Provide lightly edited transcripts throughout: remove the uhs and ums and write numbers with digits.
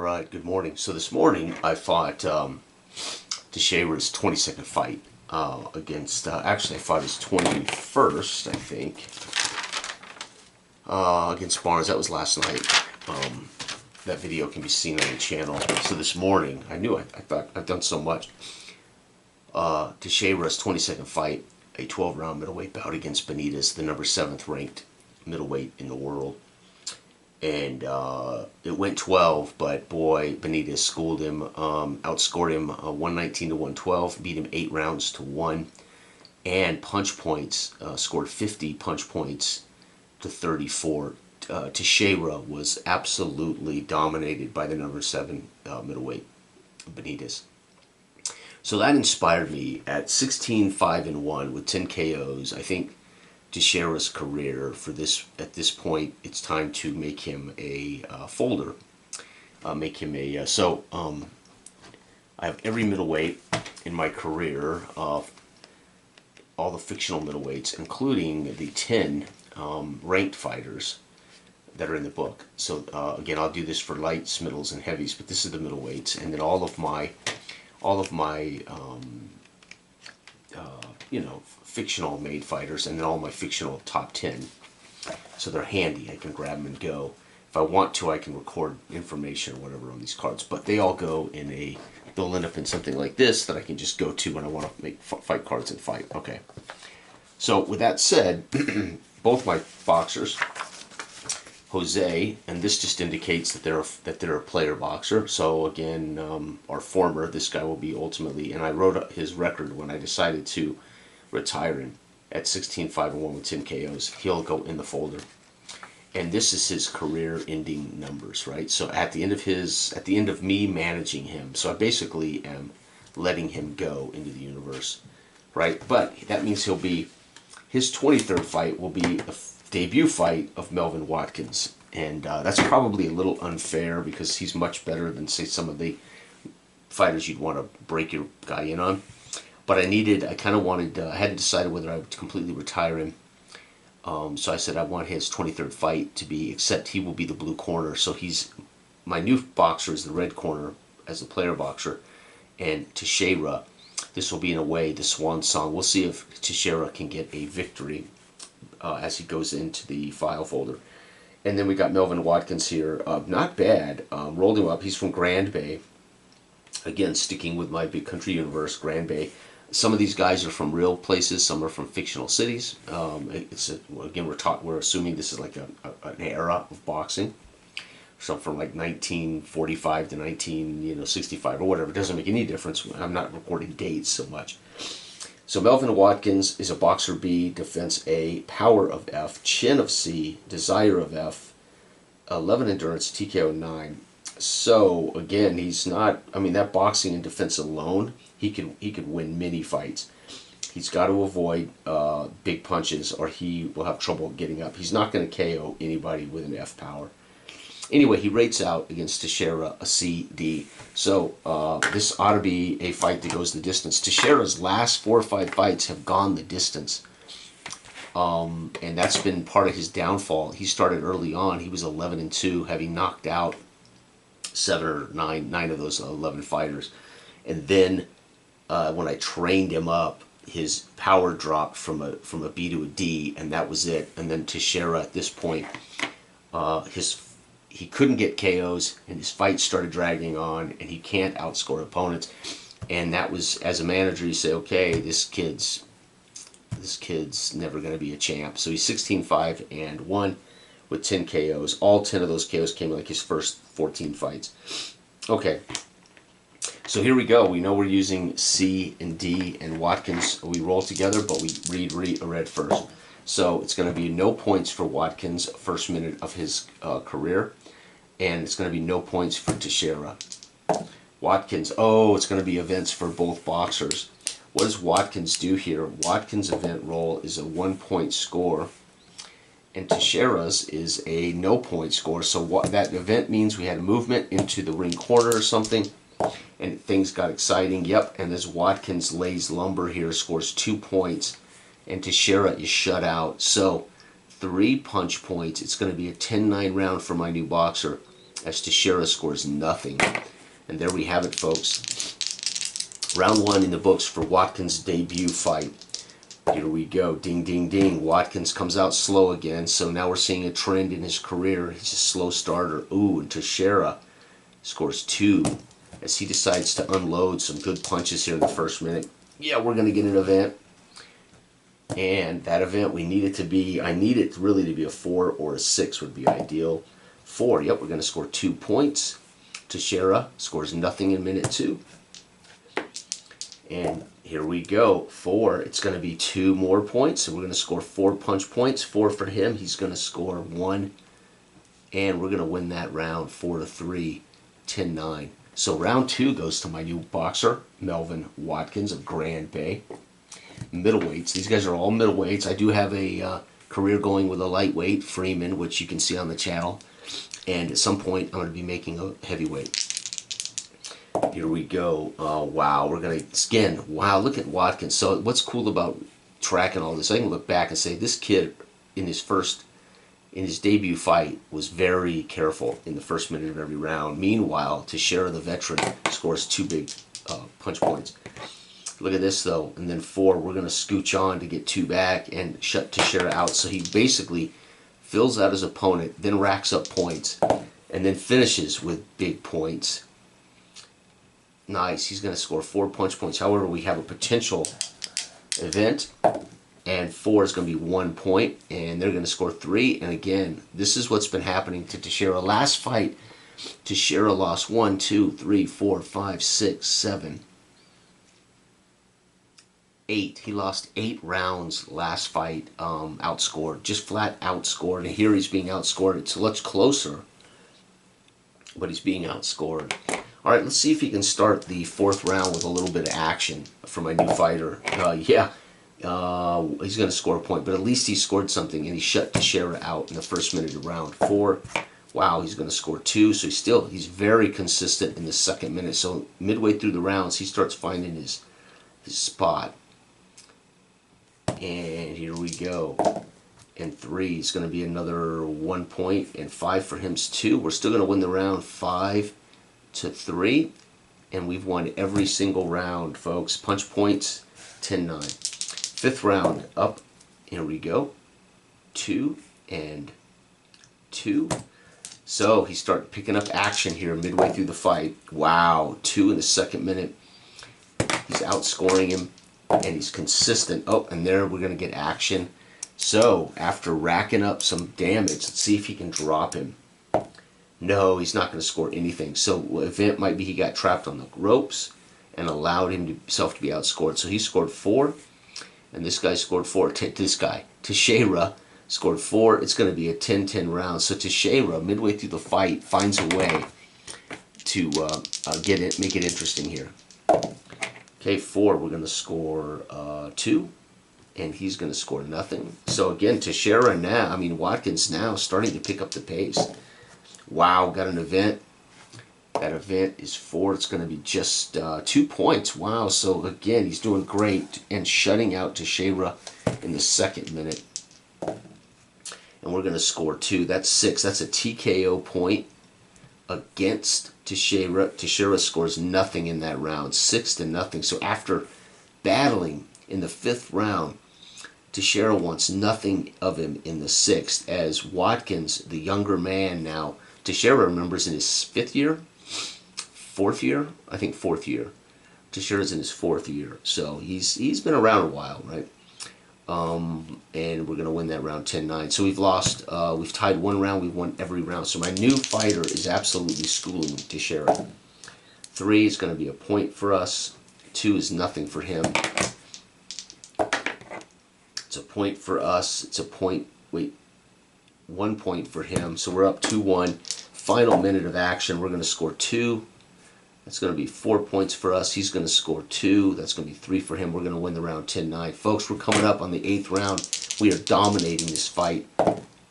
right, good morning. So this morning I fought Teixeira's 22nd fight against, actually I fought his 21st, I think, against Barnes. That was last night. That video can be seen on the channel. So this morning, I thought I've done so much. Teixeira's 22nd fight, a 12-round middleweight bout against Benitez, the number 7th ranked middleweight in the world. And it went 12, but boy, Benitez schooled him, outscored him 119 to 112, beat him 8 rounds to 1, and punch points, scored 50 punch points to 34. Teixeira was absolutely dominated by the number 7 middleweight, Benitez. So that inspired me at 16-5-1 with 10 KOs. I think Teixeira's career at this point, it's time to make him a folder. Make him a I have every middleweight in my career, all the fictional middleweights, including the 10 ranked fighters that are in the book. So again, I'll do this for lights, middles, and heavies, but this is the middleweights, and then all of my fictional made fighters, and then all my fictional top 10. So they're handy. I can grab them and go. If I want to, I can record information or whatever on these cards, but they all go in they'll end up in something like this that I can just go to when I want to make fight cards and fight. Okay. So with that said, both my boxers, Jose, and this just indicates that they're a player boxer. So again, our former, this guy will be ultimately, and I wrote his record when I decided to retire him at 16-5-1 with 10 KOs. He'll go in the folder, and this is his career-ending numbers, right? So at the end of me managing him, so I basically am letting him go into the universe, right? But that means his 23rd fight will be the debut fight of Melvin Watkins, and that's probably a little unfair because he's much better than, say, some of the fighters you'd want to break your guy in on. But I hadn't decided whether I would completely retire him. So I said I want his 23rd fight to be, except he will be the blue corner. So my new boxer is the red corner as a player boxer, and Teixeira, this will be in a way the swan song. We'll see if Teixeira can get a victory as he goes into the file folder. And then we got Melvin Watkins here. Not bad. Rolled him up. He's from Grand Bay. Again, sticking with my big country universe, Grand Bay. Some of these guys are from real places. Some are from fictional cities. Again, we're assuming this is like an era of boxing. So from like 1945 to 1965 or whatever. It doesn't make any difference. I'm not recording dates so much. So Melvin Watkins is a boxer B, defense A, power of F, chin of C, desire of F, 11 endurance, TKO 9. So again, he's not. I mean, that boxing and defense alone, he could win many fights. He's got to avoid big punches, or he will have trouble getting up. He's not going to KO anybody with an F power. Anyway, he rates out against Teixeira a C/D. So this ought to be a fight that goes the distance. Teixeira's last 4 or 5 fights have gone the distance. And that's been part of his downfall. He started early on. He was 11-2, having knocked out 7 or 9 of those 11 fighters. And then when I trained him up, his power dropped from a B to a D, and that was it. And then Teixeira at this point, he couldn't get KOs, and his fights started dragging on, and he can't outscore opponents. And that was, as a manager, you say, okay, this kid's never going to be a champ. So he's 16-5-1 with 10 KOs. All 10 of those KOs came in like his first 14 fights. Okay, so here we go. We know we're using C and D and Watkins. We roll together, but we read first. So it's going to be no points for Watkins, first minute of his career. And it's going to be no points for Teixeira. Watkins, it's going to be events for both boxers. What does Watkins do here? Watkins' event roll is a 1-point score, and Teixeira's is a no-point score. So that event means we had movement into the ring corner or something, and things got exciting. Yep, and this Watkins lays lumber here, scores 2 points, and Teixeira is shut out. So 3 punch points. It's going to be a 10-9 round for my new boxer. as Teixeira scores nothing. And there we have it, folks. Round 1 in the books for Watkins' debut fight. Here we go. Ding, ding, ding. Watkins comes out slow again. So now we're seeing a trend in his career. He's a slow starter. Ooh, and Teixeira scores 2 as he decides to unload some good punches here in the first minute. Yeah, we're going to get an event. And that event, we need it to be, I need it really to be a 4 or a 6 would be ideal. 4, yep, we're going to score 2 points. Teixeira scores nothing in minute 2. And here we go. 4, it's going to be 2 more points. So we're going to score 4 punch points. 4 for him. He's going to score 1. And we're going to win that round 4-3, 10-9. So round 2 goes to my new boxer, Melvin Watkins of Grand Bay. Middleweights. These guys are all middleweights. I do have a career going with a lightweight, Freeman, which you can see on the channel. And at some point, I'm going to be making a heavyweight. Here we go. Wow, we're going to skin. Wow, look at Watkins. So what's cool about tracking all this, I can look back and say this kid in his debut fight was very careful in the first minute of every round. Meanwhile, Teixeira, the veteran, scores 2 big punch points. Look at this, though. And then 4, we're going to scooch on to get 2 back and shut Teixeira out. So he basically fills out his opponent, then racks up points, and then finishes with big points. Nice. He's going to score 4 punch points. However, we have a potential event, and 4 is going to be 1 point, and they're going to score 3. And again, this is what's been happening to Teixeira. Last fight, Teixeira lost 1, 2, 3, 4, 5, 6, 7, 8. He lost 8 rounds last fight, outscored, just flat outscored. And here he's being outscored. It's much closer, but he's being outscored. All right, let's see if he can start the 4th round with a little bit of action for my new fighter. He's going to score a point, but at least he scored something, and he shut Teixeira out in the first minute of round 4. Wow, he's going to score 2, so he's very consistent in the second minute. So midway through the rounds, he starts finding his spot. And here we go. And 3 is going to be another 1 point, and 5 for him's 2. We're still going to win the round 5-3, and we've won every single round, folks. Punch points, 10-9. 5th round up. Here we go. 2 and 2. So he started picking up action here midway through the fight. Wow, 2 in the second minute. He's outscoring him, and he's consistent. Oh, and there we're going to get action. So after racking up some damage, let's see if he can drop him. No, he's not going to score anything. So the event might be he got trapped on the ropes and allowed himself to be outscored. So he scored 4, and this guy scored 4. This guy, Teixeira, scored 4. It's going to be a 10-10 round. So Teixeira, midway through the fight, finds a way to make it interesting here. Okay, 4, we're going to score 2, and he's going to score nothing. So again, Watkins now starting to pick up the pace. Wow, got an event. That event is 4. It's going to be just 2 points. Wow, so again, he's doing great and shutting out Teixeira in the second minute. And we're going to score 2. That's 6. That's a TKO point against Teixeira. Teixeira scores nothing in that round, 6-0. So after battling in the 5th round, Teixeira wants nothing of him in the 6th, as Watkins, the younger man now, Teixeira, remembers, in his 5th year? 4th year? I think 4th year. Teixeira's in his 4th year. So he's been around a while, right? And we're going to win that round 10-9. So we've tied 1 round, we've won every round. So my new fighter is absolutely schooling Teixeira. 3 is going to be a point for us. 2 is nothing for him. It's a point for us. It's a point, 1 point for him. So we're up 2-1. Final minute of action. We're going to score 2. That's going to be 4 points for us. He's going to score 2. That's going to be 3 for him. We're going to win the round 10-9. Folks, we're coming up on the 8th round. We are dominating this fight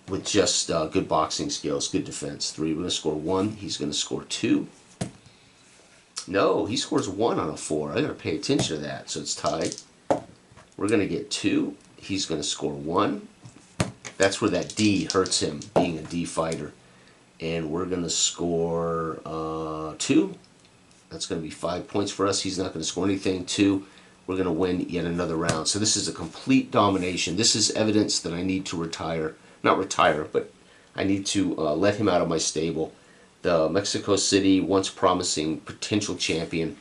with just good boxing skills, good defense. 3, we're going to score 1. He's going to score 2. No, he scores 1 on a 4. I got to pay attention to that. So it's tied. We're going to get 2. He's going to score 1. That's where that D hurts him, being a D fighter. and we're going to score 2. That's going to be 5 points for us. He's not going to score anything. 2. We're going to win yet another round. So this is a complete domination. This is evidence that I need to retire. Not retire, but I need to let him out of my stable. The Mexico City, once promising potential champion,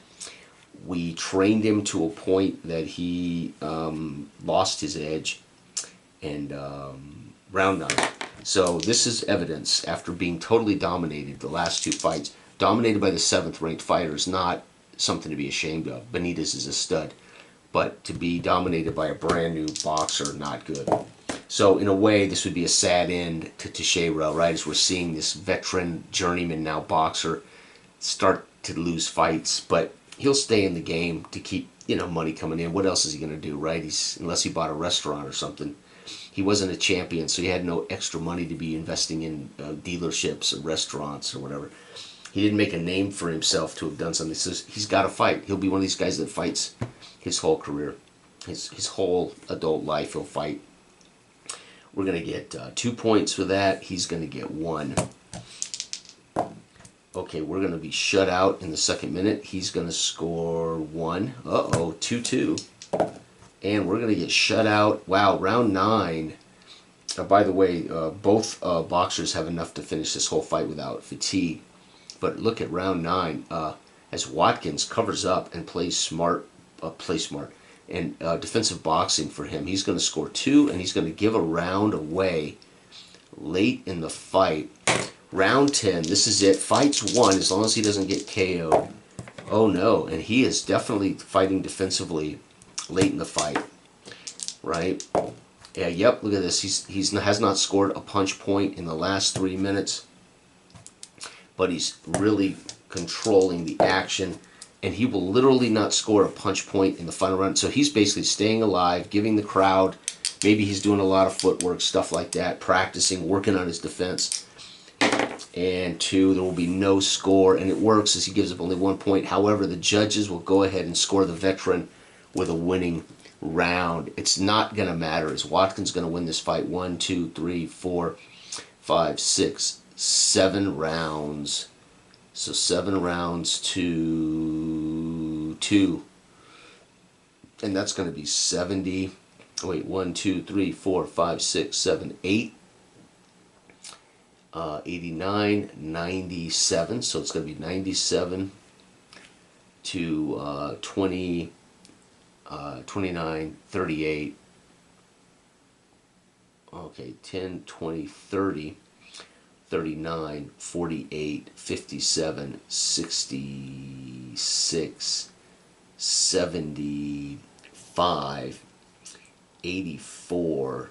we trained him to a point that he lost his edge. And round 9. So this is evidence after being totally dominated the last 2 fights. Dominated by the 7th ranked fighter is not something to be ashamed of. Benitez is a stud. But to be dominated by a brand new boxer, not good. So in a way, this would be a sad end to Teixeira, right? As we're seeing this veteran journeyman now boxer start to lose fights. But he'll stay in the game to keep, money coming in. What else is he going to do, right? Unless he bought a restaurant or something. He wasn't a champion, so he had no extra money to be investing in dealerships or restaurants or whatever. He didn't make a name for himself to have done something. So he's got to fight. He'll be one of these guys that fights his whole career. His whole adult life he'll fight. We're going to get 2 points for that. He's going to get 1. Okay, we're going to be shut out in the 2nd minute. He's going to score 1. Uh-oh, 2-2. And we're going to get shut out. Wow, round 9. By the way, both boxers have enough to finish this whole fight without fatigue. But look at round 9 as Watkins covers up and plays smart, and defensive boxing for him. He's going to score 2, and he's going to give a round away late in the fight. Round 10, this is it. Fight's won as long as he doesn't get KO'd. Oh no, and he is definitely fighting defensively late in the fight, right? Yeah, yep, look at this. He has not scored a punch point in the last 3 minutes, but he's really controlling the action, and he will literally not score a punch point in the final round. So he's basically staying alive, giving the crowd, maybe he's doing a lot of footwork, stuff like that, practicing, working on his defense. And 2, there will be no score, and it works as he gives up only 1 point. However, the judges will go ahead and score the veteran with a winning round. It's not going to matter. Is Watkins going to win this fight? 1, 2, 3, 4, 5, 6, 7 rounds. So 7 rounds to 2. And that's going to be 70. Wait, 1, 2, 3, 4, 5, 6, 7, 8. 89, 97. So it's going to be 97 to 20. 29, 38, okay, 10, 20, 30, 39, 48, 57, 66, 75, 84,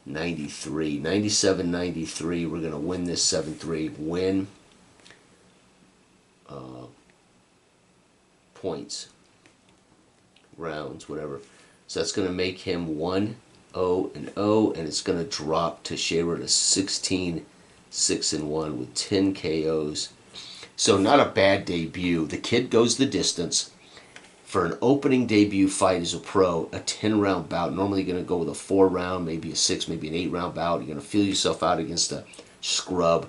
93, 97, 93. We're going to win this 7-3, win points. Rounds, whatever. So that's going to make him 1-0-0, and it's going to drop Teixeira to 16-6-1 with 10 KOs. So not a bad debut. The kid goes the distance. For an opening debut fight as a pro, a 10-round bout, normally you're going to go with a 4-round, maybe a 6, maybe an 8-round bout. You're going to feel yourself out against a scrub.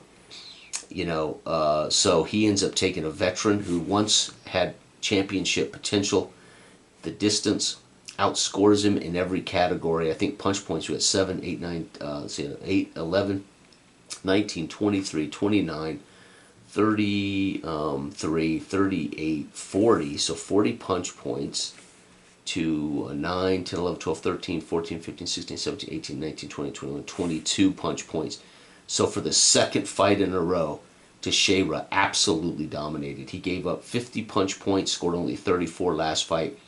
So he ends up taking a veteran who once had championship potential. The distance outscores him in every category. I think punch points were at 7, 8, 9, 8, 11, 19, 23, 29, 33, 38, 40. So 40 punch points to 9, 10, 11, 12, 13, 14, 15, 16, 17, 18, 19, 20, 21, 22 punch points. So for the 2nd fight in a row, Teixeira absolutely dominated. He gave up 50 punch points, scored only 34 last fight.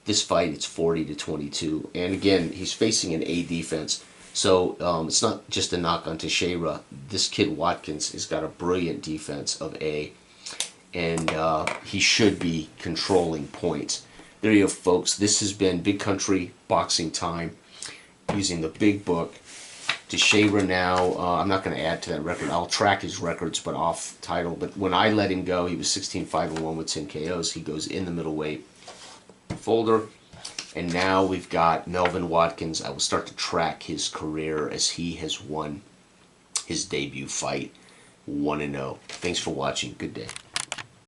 This fight, it's 40-22. And again, he's facing an A defense. So it's not just a knock on Teixeira. This kid, Watkins, has got a brilliant defense of A. And he should be controlling points. There you go, folks. This has been Big Country Boxing Time using the big book. Teixeira now, I'm not going to add to that record. I'll track his records, but off title. But when I let him go, he was 16-5-1 with 10 KOs. He goes in the middleweight folder. And now we've got Melvin Watkins. I will start to track his career as he has won his debut fight. 1-0. Thanks for watching. Good day.